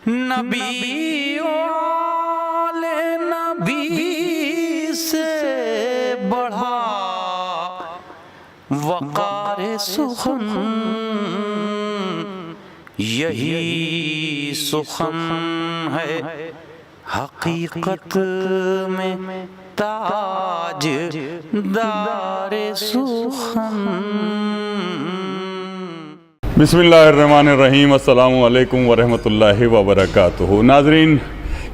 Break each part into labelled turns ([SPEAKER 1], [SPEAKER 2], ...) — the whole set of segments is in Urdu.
[SPEAKER 1] نبی والے نبی سے بڑھا وقار سخن، یہی سخن ہے حقیقت میں تاج دار سخن۔
[SPEAKER 2] بسم اللہ الرحمن الرحیم، السلام علیکم ورحمۃ اللہ وبرکاتہ۔ ناظرین،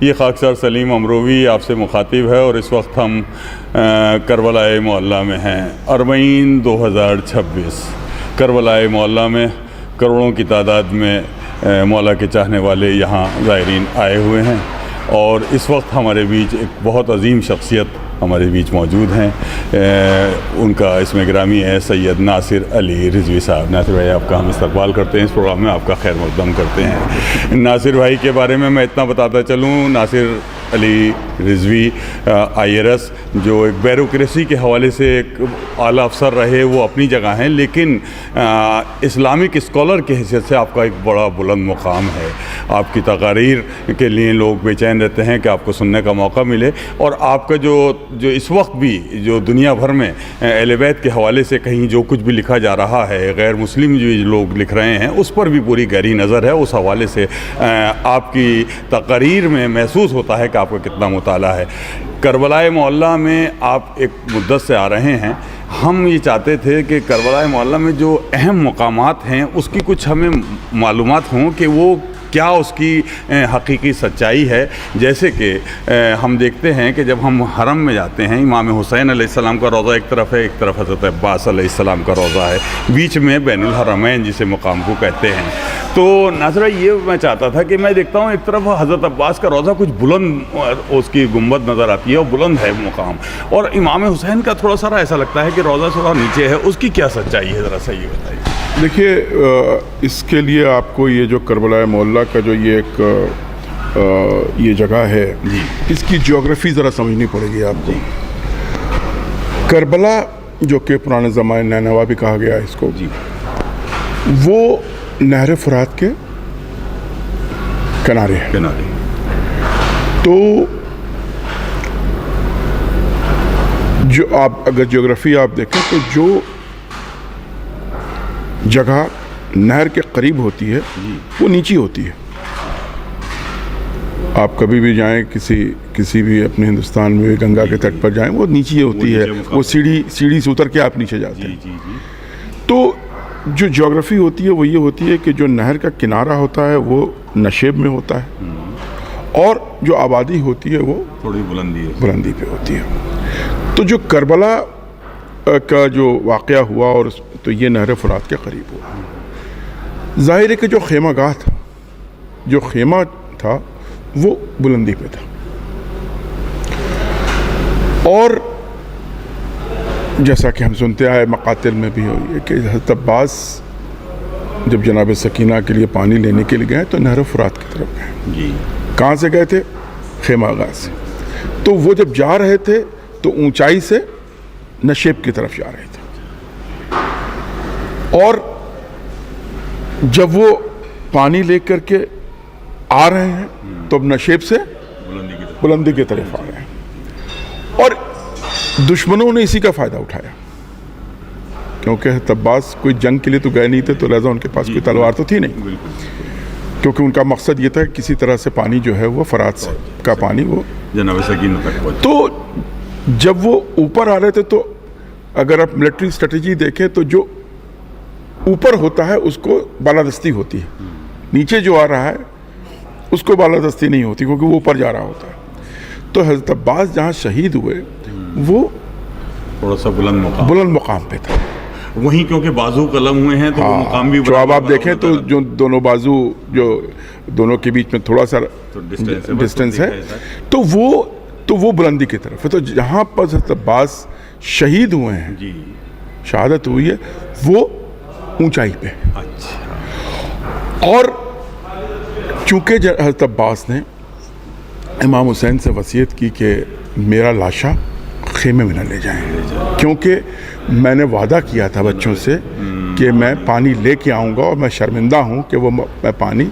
[SPEAKER 2] یہ خاکسار سلیم امروی آپ سے مخاطب ہے اور اس وقت ہم کربلا معلیٰ میں ہیں۔ اربعین 2026 کربلا معلیٰ میں کروڑوں کی تعداد میں مولا کے چاہنے والے یہاں زائرین آئے ہوئے ہیں، اور اس وقت ہمارے بیچ ایک بہت عظیم شخصیت ہمارے بیچ موجود ہیں۔ ان کا اسم گرامی ہے سید ناصر علی رضوی صاحب۔ ناصر بھائی، آپ کا ہم استقبال کرتے ہیں اس پروگرام میں، آپ کا خیر مقدم کرتے ہیں۔ ناصر بھائی کے بارے میں اتنا بتاتا چلوں، ناصر علی رضوی IRS جو ایک بیوروکریسی کے حوالے سے ایک اعلیٰ افسر رہے، وہ اپنی جگہ ہیں، لیکن اسلامک اسکالر کی حیثیت سے آپ کا ایک بڑا بلند مقام ہے۔ آپ کی تقاریر کے لیے لوگ بے چین رہتے ہیں کہ آپ کو سننے کا موقع ملے، اور آپ کا جو اس وقت بھی جو دنیا بھر میں اہل بیت کے حوالے سے کہیں جو کچھ بھی لکھا جا رہا ہے، غیر مسلم جو لوگ لکھ رہے ہیں، اس پر بھی پوری گہری نظر ہے۔ اس حوالے سے آپ کی تقاریر میں محسوس ہوتا ہے کہ آپ کا کتنا مطالعہ ہے۔ کربلا معلیٰ میں آپ ایک مدت سے آ رہے ہیں۔ ہم یہ چاہتے تھے کہ کربلا معلیٰ میں جو اہم مقامات ہیں اس کی کچھ ہمیں معلومات ہوں کہ وہ کیا اس کی حقیقی سچائی ہے۔ جیسے کہ ہم دیکھتے ہیں کہ جب ہم حرم میں جاتے ہیں، امام حسین علیہ السلام کا روضہ ایک طرف ہے، ایک طرف حضرت عباس علیہ السلام کا روضہ ہے، بیچ میں بین الحرمین جسے مقام کو کہتے ہیں۔ تو ناظرہ، یہ میں چاہتا تھا کہ میں دیکھتا ہوں ایک طرف حضرت عباس کا روضہ کچھ بلند، اس کی گنبد نظر آتی ہے اور بلند ہے مقام، اور امام حسین کا تھوڑا سا ایسا لگتا ہے کہ روضہ تھوڑا نیچے ہے۔ اس کی کیا سچائی ہے، ذرا سا یہ بتائیے۔
[SPEAKER 3] دیکھیے، اس کے لیے آپ کو یہ جو کربلا معلیٰ کا جو یہ ایک یہ جگہ ہے، اس کی جیوگرافی ذرا سمجھنی پڑے گی آپ کو۔ کربلا جو کہ پرانے زمانے نینوا بھی کہا گیا ہے اس کو، وہ نہر فرات کے کنارے ہے۔ تو جو آپ اگر جیوگرافی آپ دیکھیں تو جو جگہ نہر کے قریب ہوتی ہے وہ نیچی ہوتی ہے۔ آپ کبھی بھی جائیں کسی بھی اپنے ہندوستان میں گنگا کے تٹ پر جائیں، وہ نیچی ہوتی ہے، وہ سیڑھی سے اتر کے آپ نیچے جاتے ہیں۔ تو جو جیوگرافی ہوتی ہے وہ یہ ہوتی ہے کہ جو نہر کا کنارہ ہوتا ہے وہ نشیب میں ہوتا ہے، اور جو آبادی ہوتی ہے وہ
[SPEAKER 2] تھوڑی
[SPEAKER 3] بلندی پہ ہوتی ہے۔ تو جو کربلا کا جو واقعہ ہوا، اور تو یہ نہر فرات کے قریب ہوا۔ ظاہر ہے کہ جو خیمہ گاہ تھا، جو خیمہ تھا، وہ بلندی پہ تھا، اور جیسا کہ ہم سنتے آئے مقاتل میں بھی ہوئی ہے کہ حضرت عباس جب جناب سکینہ کے لیے پانی لینے کے لیے گئے تو نہر فرات کی طرف گئے۔ کہاں سے گئے تھے؟ خیمہ گاہ سے۔ تو وہ جب جا رہے تھے تو اونچائی سے نشیب کی طرف جا رہے تھے، اور جب وہ پانی لے کر کے آ رہے ہیں تو اب نشیب سے بلندی کی طرف آ رہے ہیں، اور دشمنوں نے اسی کا فائدہ اٹھایا، کیونکہ حضرت عباس کوئی جنگ کے لیے تو گئے نہیں تھے، تو لہذا ان کے پاس کوئی تلوار تو تھی نہیں، کیونکہ ان کا مقصد یہ تھا کہ کسی طرح سے پانی جو ہے وہ فرات سے کا پانی وہ
[SPEAKER 2] جناب سکینہ تک پہنچے۔
[SPEAKER 3] تو جب وہ اوپر آ رہے تھے تو اگر آپ ملٹری اسٹریٹجی دیکھیں تو جو اوپر ہوتا ہے اس کو بالادستی ہوتی ہے، نیچے جو آ رہا ہے اس کو بالادستی نہیں ہوتی، کیونکہ وہ اوپر جا رہا ہوتا ہے۔ تو حضرت عباس جہاں شہید ہوئے وہ
[SPEAKER 2] تھوڑا سا بلند مقام
[SPEAKER 3] پہ تھا،
[SPEAKER 2] وہیں کیونکہ بازو قلم ہوئے ہیں تو وہ مقام بھی
[SPEAKER 3] جو اب آپ دیکھیں تو جو دونوں بازو جو دونوں کے بیچ میں تھوڑا سا ڈسٹینس ہے، تو وہ بلندی کی طرف ہے۔ تو جہاں پر حضرت عباس شہید ہوئے ہیں، شہادت ہوئی ہے، وہ اونچائی پہ۔ اور چونکہ حضرت عباس نے امام حسین سے وصیت کی کہ میرا لاشا خیمے میں نہ لے جائیں، کیونکہ میں نے وعدہ کیا تھا بچوں سے کہ میں پانی لے کے آؤں گا، اور میں شرمندہ ہوں کہ وہ میں پانی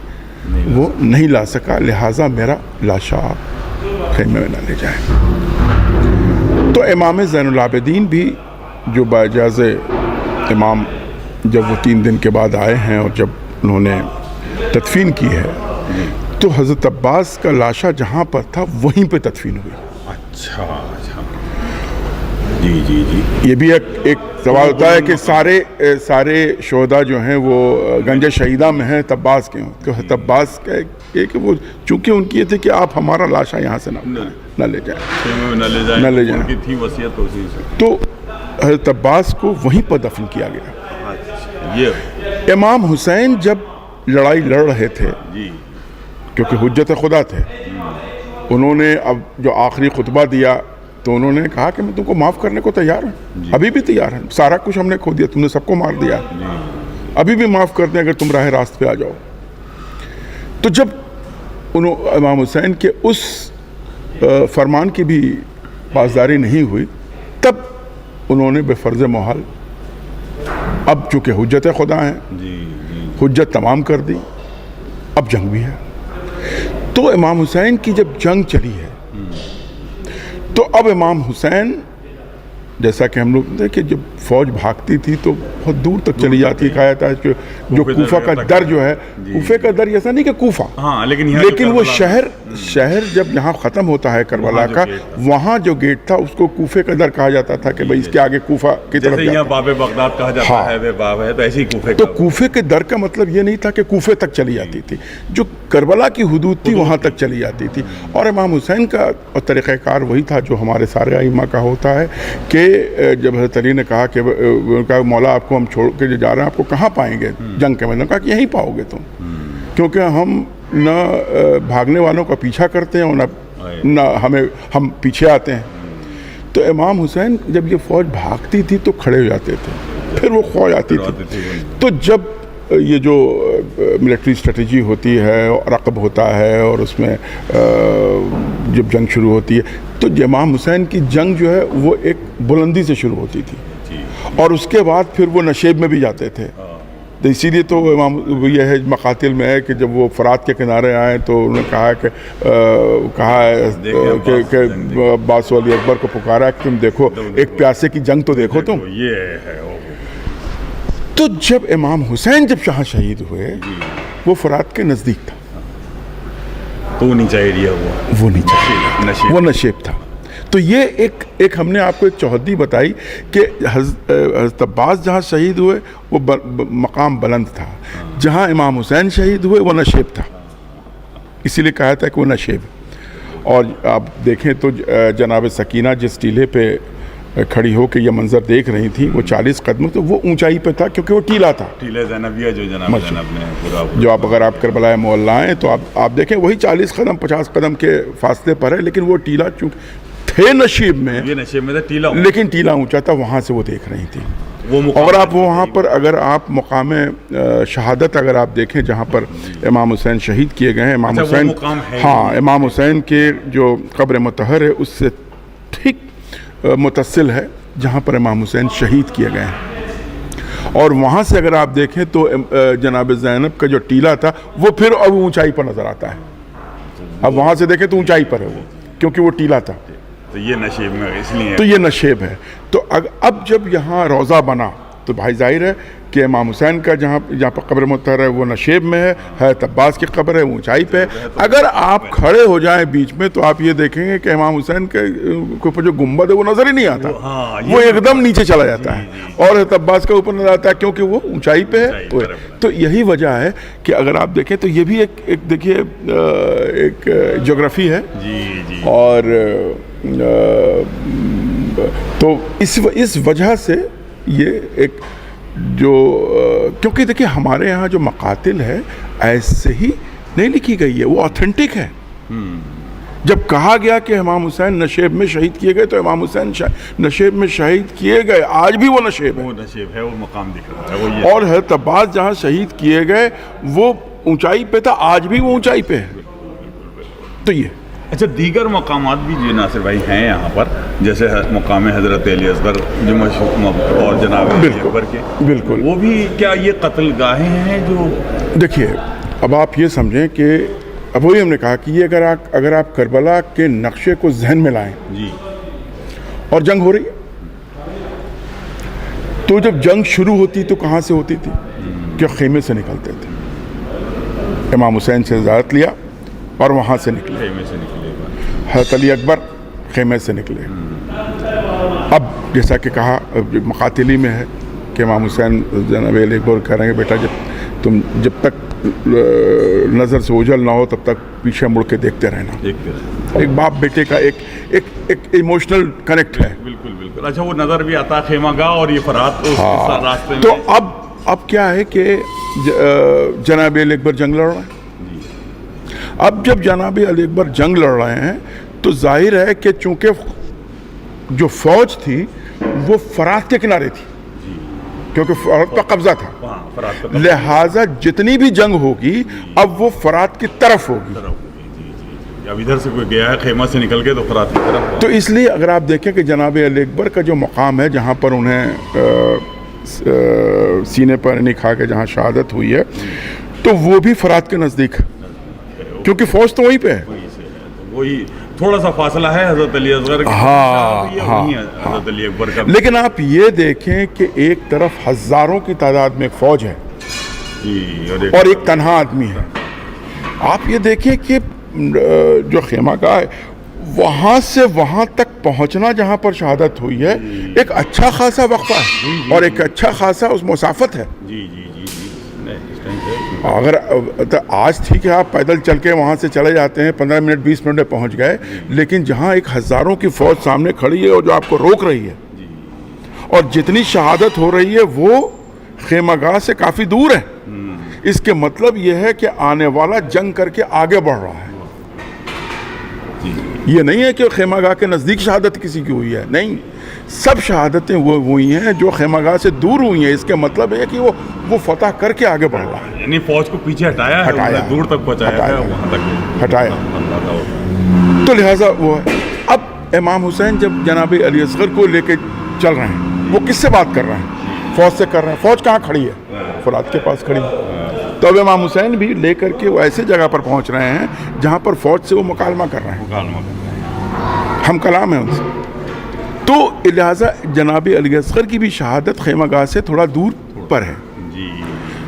[SPEAKER 3] وہ نہیں لا سکا، لہٰذا میرا لاشا آپ خیمے میں نہ لے جائیں۔ تو امام زین العابدین بھی جو باجاز امام جب وہ 3 دن کے بعد آئے ہیں اور جب انہوں نے تدفین کی ہے تو حضرت عباس کا لاشا جہاں پر تھا وہیں پہ تدفین ہوئی۔
[SPEAKER 2] اچھا جی جی جی،
[SPEAKER 3] یہ بھی ایک سوال ہوتا ہے کہ سارے شہداء جو ہیں وہ گنج شہیدہ میں ہیں طباس کے ہوں، تو طباس کا کہ وہ چونکہ ان کی یہ تھے کہ آپ ہمارا لاشا یہاں سے نہ لے جائیں، نہ لے جائیں،
[SPEAKER 2] ان کی تھی وصیت اسی سے۔
[SPEAKER 3] تو حضرت عباس کو وہیں پر دفن کیا گیا۔
[SPEAKER 2] یہ
[SPEAKER 3] امام حسین جب لڑائی لڑ رہے تھے
[SPEAKER 2] جی،
[SPEAKER 3] کیونکہ حجت خدا تھے، انہوں نے اب جو آخری خطبہ دیا تو انہوں نے کہا کہ میں تم کو معاف کرنے کو تیار ہوں، ابھی بھی تیار ہیں، سارا کچھ ہم نے کھو دیا، تم نے سب کو مار دیا، ابھی بھی معاف کر دیں اگر تم راہ راست پہ آ جاؤ۔ تو جب امام حسین کے اس فرمان کی بھی پاسداری نہیں ہوئی، تب انہوں نے بے فرض محال اب چونکہ حجت خدا ہیں، حجت تمام کر دی، اب جنگ بھی ہے۔ تو امام حسین کی جب جنگ چلی ہے تو اب امام حسین جیسا کہ ہم لوگ دیکھیں جب فوج بھاگتی تھی تو بہت دور تک چلی جاتی، کہا جاتا ہے کہ جو کوفہ کا در جو ہے، کوفے کا در ایسا نہیں کہ کوفہ، لیکن وہ شہر جب یہاں ختم ہوتا ہے کربلا کا، وہاں جو گیٹ تھا اس کو کوفے کا در کہا جاتا تھا کہ بھئی اس کے آگے کوفہ کی طرف جاتا ہے،
[SPEAKER 2] جیسے باب بغداد کہا جاتا ہے وہ باب ہے، تو ایسی کوفے
[SPEAKER 3] تو کوفے کے در کا مطلب یہ نہیں تھا کہ کوفے تک چلی جاتی تھی، جو کربلا کی حدود تھی وہاں تک چلی جاتی تھی۔ اور امام حسین کا طریقہ کار وہی تھا جو ہمارے سارے ائمہ کا ہوتا ہے کہ جب حضرت علی نے کہا کہ مولا آپ کو ہم چھوڑ کے جا رہے ہیں، آپ کو کہاں پائیں گے جنگ کے میدان، کہا کہ یہیں پاؤ گے تم، کیونکہ ہم نہ بھاگنے والوں کا پیچھا کرتے ہیں اور نہ ہم پیچھے آتے ہیں۔ تو امام حسین جب یہ فوج بھاگتی تھی تو کھڑے ہو جاتے تھے، پھر وہ کھو جاتی تھی۔ تو جب یہ جو ملٹری اسٹریٹجی ہوتی ہے، رقب ہوتا ہے اور اس میں جب جنگ شروع ہوتی ہے تو امام حسین کی جنگ جو ہے وہ ایک بلندی سے شروع ہوتی تھی اور اس کے بعد پھر وہ نشیب میں بھی جاتے تھے۔ تو اسی لیے تو امام یہ ہے مقاتل میں ہے کہ جب وہ فرات کے کنارے آئے تو انہوں نے کہا کہ عباس ولی اکبر کو پکارا کہ تم دیکھو ایک پیاسے کی جنگ تو دیکھو تم۔ تو جب امام حسین جب شاہ شہید ہوئے وہ فرات کے نزدیک تھا،
[SPEAKER 2] تو وہ نیچا ایریا
[SPEAKER 3] وہ نیچا، وہ نشیب تھا۔ تو یہ ایک ہم نے آپ کو ایک چوہدی بتائی کہ حضرت عباس جہاں شہید ہوئے وہ مقام بلند تھا، جہاں امام حسین شہید ہوئے وہ نشیب تھا، اسی لیے کہا تھا کہ وہ نشیب۔ اور آپ دیکھیں تو جناب سکینہ جس ٹیلے پہ کھڑی ہو کے یہ منظر دیکھ رہی تھی وہ 40 قدم، تو وہ اونچائی پہ تھا کیونکہ وہ ٹیلا تھا،
[SPEAKER 2] ٹیلہ زینبیہ جو جناب زینب نے پورا،
[SPEAKER 3] جو آپ اگر آپ کربلا معلیٰ آئیں تو آپ دیکھیں وہی 40 قدم 50 قدم کے فاصلے پر ہے، لیکن وہ ٹیلا چونکہ تھے نشیب میں،
[SPEAKER 2] یہ نشیب میں تھا ٹیلا،
[SPEAKER 3] لیکن ٹیلا اونچا تھا، وہاں سے وہ دیکھ رہی تھی۔ اور آپ وہاں پر اگر آپ مقام شہادت اگر آپ دیکھیں جہاں پر امام حسین شہید کیے گئے ہیں، امام حسین، ہاں امام حسین کے جو قبر مطہر ہے اس سے ٹھیک متصل ہے جہاں پر امام حسین شہید کیے گئے ہیں۔ اور وہاں سے اگر آپ دیکھیں تو جناب زینب کا جو ٹیلا تھا وہ پھر اب اونچائی پر نظر آتا ہے، اب وہاں سے دیکھیں تو اونچائی پر ہے وہ، کیونکہ وہ ٹیلا تھا،
[SPEAKER 2] تو یہ نشیب میں اس لیے،
[SPEAKER 3] تو یہ نشیب ہے۔ تو اب جب یہاں روضہ بنا تو بھائی ظاہر ہے کہ امام حسین کا جہاں پر قبر مطہر ہے وہ نشیب میں ہے، حضرت عباس کی قبر ہے اونچائی پہ ہے۔ اگر آپ کھڑے ہو جائیں بیچ میں تو آپ یہ دیکھیں گے کہ امام حسین کے اوپر جو گنبد ہے وہ نظر ہی نہیں آتا، وہ ایک دم نیچے چلا جاتا ہے، اور حضرت عباس کا اوپر نظر آتا ہے کیونکہ وہ اونچائی پہ ہے۔ تو یہی وجہ ہے کہ اگر آپ دیکھیں تو یہ بھی ایک دیکھیے ایک جغرافی ہے، اور تو اس وجہ سے یہ ایک جو کیونکہ دیکھیں ہمارے یہاں جو مقاتل ہے ایسے ہی نہیں لکھی گئی ہے، وہ آتھینٹک ہے۔ جب کہا گیا کہ امام حسین نشیب میں شہید کیے گئے تو امام حسین نشیب میں شہید کیے گئے، آج بھی وہ نشیب ہے،
[SPEAKER 2] وہ نشیب ہے، وہ مقام دکھ رہا ہے، وہ یہ۔
[SPEAKER 3] اور حضرت عباس جہاں شہید کیے گئے وہ اونچائی پہ تھا، آج بھی وہ اونچائی پہ ہے۔ تو یہ
[SPEAKER 2] اچھا دیگر مقامات بھی جو ناصر بھائی ہیں یہاں پر، جیسے مقام حضرت علی اصغر جو مشہور اور جناب علی اکبر کے،
[SPEAKER 3] بالکل
[SPEAKER 2] وہ بھی کیا یہ قتل گاہیں ہیں جو؟
[SPEAKER 3] دیکھیے اب آپ یہ سمجھیں کہ اب وہی ہم نے کہا کہ یہ اگر آپ کربلا کے نقشے کو ذہن میں لائیں
[SPEAKER 2] جی
[SPEAKER 3] اور جنگ ہو رہی ہے، تو جب جنگ شروع ہوتی تو کہاں سے ہوتی تھی؟ کہ خیمے سے نکلتے تھے. امام حسین سے اجازت لیا اور وہاں سے نکلے.
[SPEAKER 2] خیمے سے نکلے.
[SPEAKER 3] حضرت علی اکبر خیمے سے نکلے. اب جیسا کہ کہا مقاتلی میں ہے کہ امام حسین جناب علی اکبر کہہ رہے ہیں کہ بیٹا جب تک نظر سے اوجھل نہ ہو تب تک پیچھے مڑ کے دیکھتے رہنا. ایک باپ بیٹے کا ایک ایموشنل کنیکٹ ہے.
[SPEAKER 2] بالکل بالکل. اچھا وہ نظر بھی آتا خیمہ گاہ اور یہ فرات راستے میں.
[SPEAKER 3] تو اب کیا ہے کہ جناب علی اکبر جنگ لڑ رہے ہیں. اب جب جناب علی اکبر جنگ لڑ رہے ہیں تو ظاہر ہے کہ چونکہ جو فوج تھی وہ فرات کے کنارے تھی کیونکہ فرات کا قبضہ تھا، لہٰذا جتنی بھی جنگ ہوگی اب وہ فرات کی طرف ہوگی.
[SPEAKER 2] اب ادھر سے کوئی گیا ہے خیمہ سے نکل کے تو فرات کی طرف.
[SPEAKER 3] تو اس لیے اگر آپ دیکھیں کہ جناب علی اکبر کا جو مقام ہے جہاں پر انہیں سینے پر کھا کے جہاں شہادت ہوئی ہے تو وہ بھی فرات کے نزدیک ہے کیونکہ فوج تو وہیں پہ ہے.
[SPEAKER 2] وہی تھوڑا سا فاصلہ ہے حضرت علی اصغر حضرت علی اکبر کا.
[SPEAKER 3] لیکن آپ یہ دیکھیں کہ ایک طرف ہزاروں کی تعداد میں فوج ہے اور ایک تنہا آدمی ہے. آپ یہ دیکھیں کہ جو خیمہ گاہ ہے وہاں سے وہاں تک پہنچنا جہاں پر شہادت ہوئی ہے ایک اچھا خاصا وقفہ ہے اور ایک اچھا خاصا اس مسافت ہے. اگر آج ٹھیک ہے آپ پیدل چل کے وہاں سے چلے جاتے ہیں 15 منٹ 20 منٹ میں پہنچ گئے، لیکن جہاں ایک ہزاروں کی فوج سامنے کھڑی ہے اور جو آپ کو روک رہی ہے اور جتنی شہادت ہو رہی ہے وہ خیمہ گاہ سے کافی دور ہے. اس کے مطلب یہ ہے کہ آنے والا جنگ کر کے آگے بڑھ رہا ہے. یہ نہیں ہے کہ خیمہ گاہ کے نزدیک شہادت کسی کی ہوئی ہے، نہیں، سب شہادتیں وہ ہوئی ہیں جو خیمہ گاہ سے دور ہوئی ہیں. اس کے مطلب ہے کہ وہ فتح کر کے آگے بڑھ رہا ہے.
[SPEAKER 2] یعنی فوج کو پیچھے ہٹایا ہے، دور تک پہنچایا ہے، وہاں تک
[SPEAKER 3] ہٹایا. تو لہٰذا وہ ہے. اب امام حسین جب جناب علی اصغر کو لے کے چل رہے ہیں، وہ کس سے بات کر رہے ہیں؟ فوج سے کر رہے ہیں. فوج کہاں کھڑی ہے؟ فرات کے پاس کھڑی ہے. تو اب امام حسین بھی لے کر کے وہ ایسے جگہ پر پہنچ رہے ہیں جہاں پر فوج سے وہ مکالمہ کر رہے ہیں، ہم کلام ہیں ان سے. تو لہٰذا جناب علی اصغر کی بھی شہادت خیمہ گاہ سے تھوڑا دور پر ہے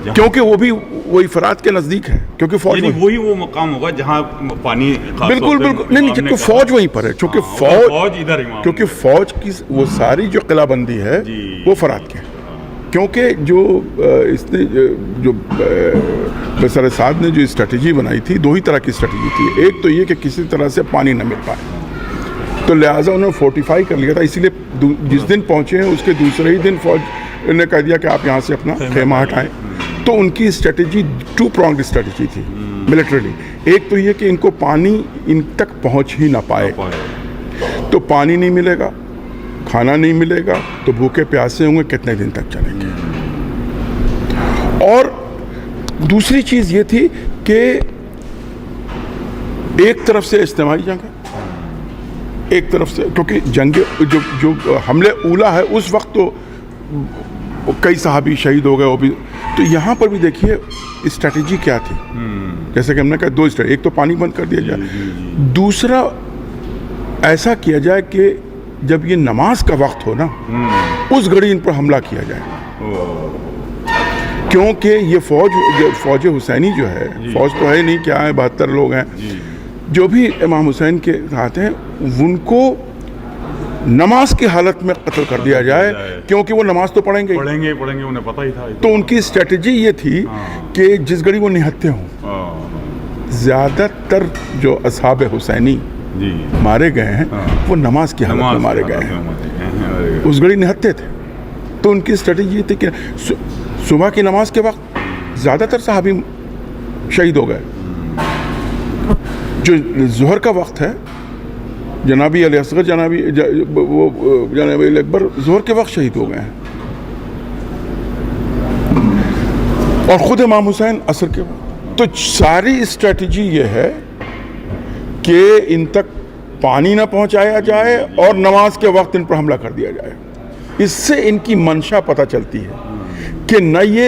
[SPEAKER 3] کیونکہ وہ بھی وہی فرات کے نزدیک ہے کیونکہ فوج
[SPEAKER 2] وہی وہ مقام ہوگا جہاں پانی.
[SPEAKER 3] بالکل بالکل نہیں، کیونکہ فوج وہیں پر ہے کیونکہ فوج کی وہ ساری جو قلعہ بندی ہے وہ فرات کے ہے. کیونکہ جو اس نے جو بسر سعد نے جو اسٹریٹجی بنائی تھی، دو ہی طرح کی اسٹریٹجی تھی. ایک تو یہ کہ کسی طرح سے پانی نہ مل پائے، تو لہٰذا انہوں نے فورٹیفائی کر لیا تھا. اسی لیے جس دن پہنچے ہیں اس کے دوسرے ہی دن فوج نے کہہ دیا کہ آپ یہاں سے اپنا خیمہ ہٹائیں. تو ان کی اسٹریٹجی 2 pronged اسٹریٹجی تھی ملٹریلی. ایک تو یہ کہ ان کو پانی ان تک پہنچ ہی نہ پائے، تو پانی نہیں ملے گا، کھانا نہیں ملے گا، تو بھوکے پیاسے ہوں گے، کتنے دن تک چلیں گے. اور دوسری چیز یہ تھی کہ ایک طرف سے اجتماعی جنگ ہے، ایک طرف سے کیونکہ جنگ جو حملے اولا ہے اس وقت تو کئی صحابی شہید ہو گئے. وہ بھی تو یہاں پر بھی دیکھیے اسٹریٹجی کیا تھی. جیسے کہ ہم نے کہا 2 اسٹریٹجی، ایک تو پانی بند کر دیا جائے، دوسرا ایسا کیا جائے کہ جب یہ نماز کا وقت ہو نا اس گھڑی ان پر حملہ کیا جائے. کیونکہ یہ فوج حسینی جو ہے، فوج تو ہے نہیں، کیا ہے 72 لوگ ہیں جو بھی امام حسین کے ساتھ ہیں، ان کو نماز کی حالت میں قتل کر دیا جائے کیونکہ وہ نماز تو پڑھیں گے
[SPEAKER 2] انہیں پتہ ہی تھا.
[SPEAKER 3] تو ان کی اسٹریٹجی یہ تھی کہ جس گھڑی وہ نہتے ہوں. زیادہ تر جو اصحاب حسینی مارے گئے ہیں وہ نماز کی حالت میں مارے گئے ہیں، اس گھڑی نہتے تھے. تو ان کی اسٹریٹجی یہ تھی کہ صبح کی نماز کے وقت زیادہ تر صحابی شہید ہو گئے. جو ظہر کا وقت ہے، جناب علی اصغر جناب علی اکبر ظہر کے وقت شہید ہو گئے ہیں، اور خود امام حسین عصر کے وقت. تو ساری اسٹریٹجی یہ ہے کہ ان تک پانی نہ پہنچایا جائے اور نماز کے وقت ان پر حملہ کر دیا جائے. اس سے ان کی منشا پتہ چلتی ہے کہ نہ یہ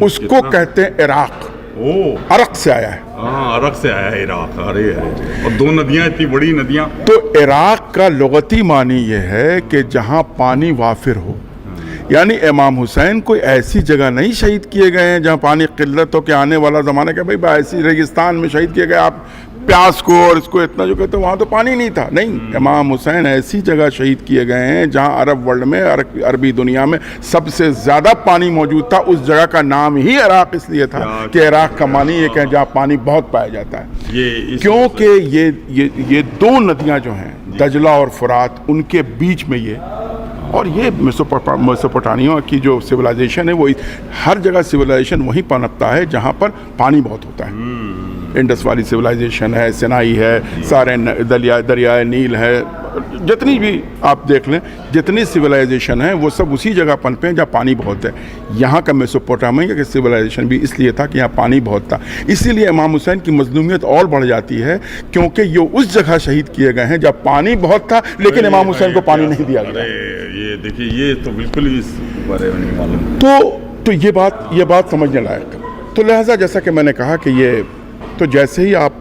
[SPEAKER 3] اس کو کہتے ہیں عراق. عرق سے آیا ہے.
[SPEAKER 2] ہاں عرق سے آیا ہے عراق. ارے اور دو ندیاں اتنی بڑی ندیاں.
[SPEAKER 3] تو عراق کا لغتی معنی یہ ہے کہ جہاں پانی وافر ہو. یعنی امام حسین کوئی ایسی جگہ نہیں شہید کیے گئے ہیں جہاں پانی قلت ہو کہ آنے والا زمانہ کہ بھائی ایسی ریگستان میں شہید کیے گئے آپ پیاس کو اور اس کو اتنا جو کہتے ہیں وہاں تو پانی نہیں تھا. نہیں, امام حسین ایسی جگہ شہید کیے گئے ہیں جہاں عرب ورلڈ میں عربی دنیا میں سب سے زیادہ پانی موجود تھا. اس جگہ کا نام ہی عراق اس لیے تھا کہ عراق کا معنی یہ کہ جہاں پانی بہت پایا جاتا ہے. کیونکہ یہ دو ندیاں جو ہیں دجلہ اور فرات, ان کے بیچ میں اور یہ میسوپوٹامیہ کی جو سویلائزیشن ہے وہ ہر جگہ سویلائزیشن وہیں پنپتا ہے جہاں پر پانی بہت ہوتا ہے. انڈس والی سویلائزیشن ہے, سینائی ہے, سارے دریائے نیل ہے, جتنی بھی آپ دیکھ لیں جتنی سویلائزیشن ہے وہ سب اسی جگہ پنپے ہیں جہاں پانی بہت ہے. یہاں کا میسوپوٹامیہ کا سویلائزیشن بھی اس لیے تھا کہ یہاں پانی بہت تھا. اسی لیے امام حسین کی مظلومیت اور بڑھ جاتی ہے کیونکہ یہ اس جگہ شہید کیے گئے ہیں جہاں پانی بہت تھا لیکن امام حسین کو پانی نہیں دیا گیا.
[SPEAKER 2] یہ دیکھیے یہ تو بالکل ہی اس بارے میں نہیں معلوم.
[SPEAKER 3] تو یہ بات سمجھنے لائق. تو لہٰذا جیسا کہ میں نے کہا کہ یہ تو جیسے ہی آپ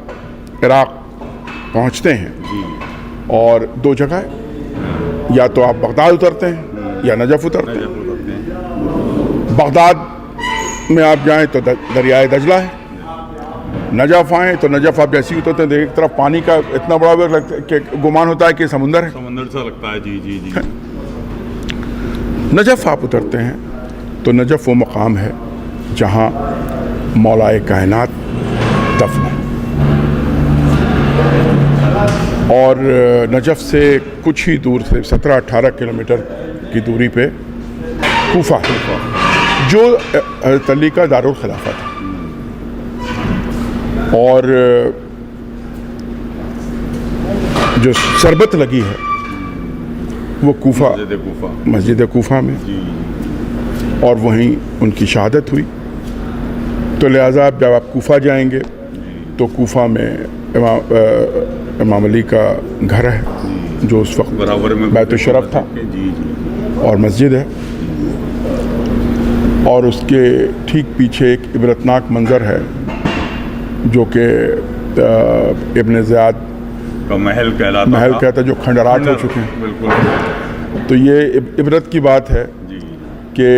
[SPEAKER 3] عراق پہنچتے ہیں اور دو جگہ ہے, یا تو آپ بغداد اترتے ہیں یا نجف اترتے ہیں. بغداد میں آپ جائیں تو دریائے دجلہ ہے, نجف آئیں تو نجف آپ جیسے ہی اترتے ہیں ایک طرف پانی کا اتنا بڑا کہ گمان ہوتا ہے کہ سمندر ہے,
[SPEAKER 2] سمندر سا لگتا ہے. جی جی جی.
[SPEAKER 3] نجف آپ اترتے ہیں تو نجف وہ مقام ہے جہاں مولائے کائنات دفن ہے. اور نجف سے کچھ ہی دور سے 17-18 کلومیٹر کی دوری پہ کوفہ جو حضرت علی کا دارالخلافہ تھا. اور جو شربت لگی ہے وہ مسجد کوفہ میں, اور وہیں ان کی شہادت ہوئی. تو لہٰذا جب آپ کوفہ جائیں گے تو کوفہ میں امام علی کا گھر ہے جو اس وقت بیت الشرف تھا اور مسجد ہے. اور اس کے ٹھیک پیچھے ایک عبرتناک منظر ہے جو کہ ابن زیاد
[SPEAKER 2] کا محل کہتا
[SPEAKER 3] جو کھنڈرات ہو چکے ہیں.
[SPEAKER 2] بالکل.
[SPEAKER 3] تو یہ عبرت کی بات ہے کہ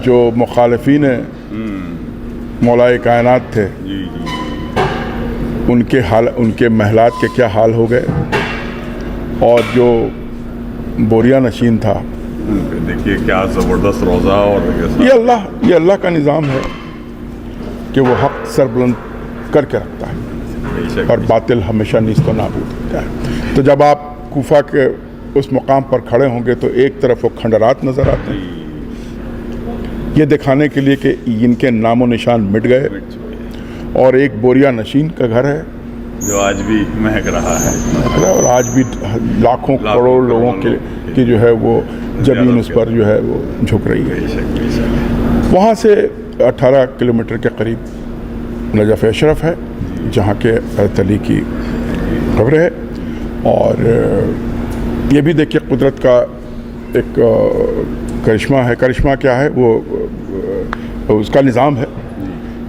[SPEAKER 3] جو مخالفین مولائے کائنات تھے ان کے محلات کے کیا حال ہو گئے, اور جو بوریا نشین تھا.
[SPEAKER 2] دیکھیے کیا زبردست روزہ. اور
[SPEAKER 3] یہ اللہ کا نظام ہے کہ وہ حق سر بلند کر کے رکھتا ہے اور باطل ہمیشہ نیست و نابود ہوتا ہے. تو جب آپ کوفہ کے اس مقام پر کھڑے ہوں گے تو ایک طرف وہ کھنڈرات نظر آتے ہیں, یہ دکھانے کے لیے کہ ان کے نام و نشان مٹ گئے, اور ایک بوریا نشین کا گھر ہے
[SPEAKER 2] جو آج بھی مہک رہا ہے,
[SPEAKER 3] اور آج بھی لاکھوں کروڑ لوگوں کی جو ہے وہ زمین اس پر جو ہے وہ جھک رہی ہے. وہاں سے 18 کلومیٹر کے قریب نجف اشرف ہے جہاں کے حضرت علی کی قبر ہے. اور یہ بھی دیکھیے قدرت کا ایک کرشمہ ہے. کرشمہ کیا ہے, وہ اس کا نظام ہے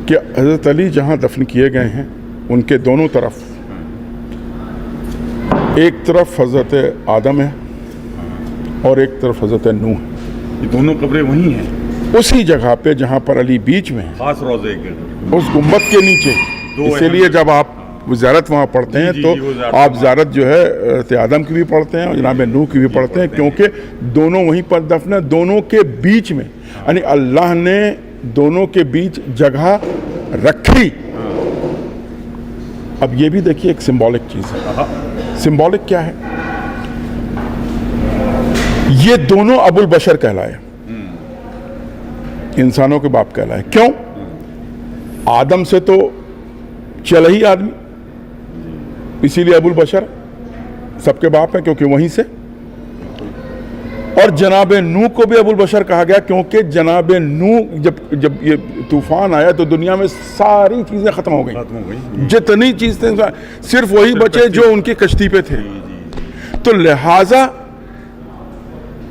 [SPEAKER 3] کہ حضرت علی جہاں دفن کیے گئے ہیں ان کے دونوں طرف, ایک طرف حضرت آدم ہے اور ایک طرف حضرت نوح ہے.
[SPEAKER 2] یہ دونوں قبریں وہی ہیں
[SPEAKER 3] اسی جگہ پہ جہاں پر علی بیچ میں ہے,
[SPEAKER 2] خاص روزے کے
[SPEAKER 3] اس گنبد کے نیچے. اسی لیے جب آپ زیارت وہاں پڑھتے ہیں تو آپ زیارت جو ہے حضرت آدم کی بھی پڑھتے ہیں اور جناب نوح کی بھی پڑھتے ہیں, کیونکہ دونوں وہیں پر دفن ہیں, دونوں کے بیچ میں. یعنی اللہ نے دونوں کے بیچ جگہ رکھی. اب یہ بھی دیکھیے ایک سمبولک چیز ہے. سمبولک کیا ہے, یہ دونوں ابو البشر کہلائے, انسانوں کے باپ کہلائے. کیوں؟ آدم سے تو چل ہی آدمی, اسی لیے ابو البشر سب کے باپ ہیں کیونکہ وہیں سے. اور جناب نوح کو بھی ابو البشر کہا گیا کیونکہ جناب نوح جب یہ طوفان آیا تو دنیا میں ساری چیزیں ختم ہو گئیں. جتنی چیزیں صرف وہی بچے جو ان کی کشتی پہ تھے. تو لہٰذا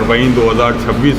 [SPEAKER 2] 40-2026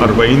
[SPEAKER 2] 40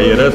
[SPEAKER 2] IRS